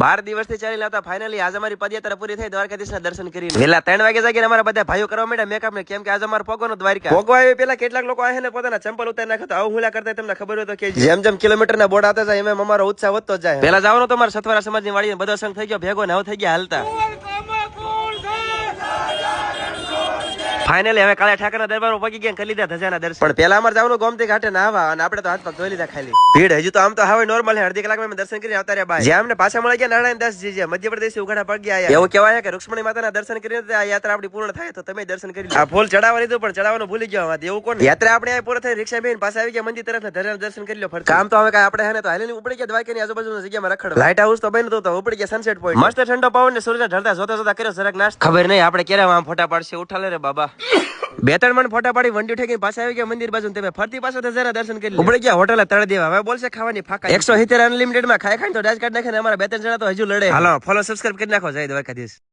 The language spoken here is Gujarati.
12 દિવસથી ચાલી લાવતા ફાઇનલી આજે અમારી પદયાત્રા પૂરી થઈ દ્વારકાધીશના દર્શન કરીને વેલા 3 વાગે જાગીને અમારા બધા ભાઈઓ કરવા માંડ્યા મેકઅપ ને કેમ કે આજે અમારો પોગોનો દ્વારકા પોગવા આવે પેલા કેટલાક લોકો આહે ને પોતાના ચંપલ ઉતારી નાખતા આવું હુલા કરતા તમને ખબર હોય તો કે જેમ જેમ કિલોમીટરના બોર્ડ આવતા જાય એમ અમારો ઉત્સાહ વધતો જાય પેલા જવાનું તો અમારા સતવારા સમાજની વાડીને બધો સંગ થઈ ગયો ભેગો ને હવે થઈ ગયા હાલતા ફાઇનલી હવે કાળા ઠાકરના દરબારમાં પગી ગયા કરી લીધા ધજાના દર્શન પણ પેલા અમારે જવાનું ગોમતી ઘાટે નાહવા અને આપણે તો હાથ પગ ધોઈ લીધા ખાલી ભીડ હજુ તો આમ તો હવે નોર્મલ છે અડધી કલાકમાં દર્શન કરીને આવતા રહ્યા બાય જ્યાં અમને પાછા મળી ગયા નારાયણ દાસજી જે મધ્યપ્રદેશથી ઉઘાડા પગ ગયા એવું કહેવાય કે રૂક્ષ્મણી માતાના દર્શન કરીને આ યાત્રા આપણી પૂર્ણ થાય તો તમે દર્શન કરી આ ફૂલ ચડાવવા લીધું પણ ચડાવવાનું ભૂલી ગયો એવું કોણ યાત્રા આપણે આ પૂરો થઈ રિક્ષા બેન પાસે આવી ગયા મંદિર તરફ ને ધજાના દર્શન કરી લો ફરતા કામ તો હવે આપણે હે ને તો હાલીને ઉપડી ગયા દ્વારકાની આજુબાજુની જગ્યામાં રખડ લાઇટ હાઉસ તો બન્યું તો ઉપડી ગયા સનસેટ પોઈન્ટ મસ્ત ઠંડો પવન ને સૂર્યના ઢળતા જોતા જોતા કર્યો જરાક નાસ્તો ખબર નહીં આપણે ક્યારે આમ ફોટા પાડશે ઉઠાલે રે બાબા 2-3 મણ ફોટા પાડી વંડી ઠેકીને પાછા આવી ગયા મંદિર બાજુ તમે ફરતી પાછો ધજાના દર્શન કરી ઉપડી ગયા હોટલે તળ દેવા હવે બોલશે ખાવાની ફાકા 170 અનલિમિટેડ માં ખાઈ ખાઈને તો ડાજ કાઢ નાખે ને અમારા 2-3 જણા તો હજુ લડે હાલો ફોલો સબસ્ક્રાઇબ કરી નાખો જય દ્વારકાધીશ.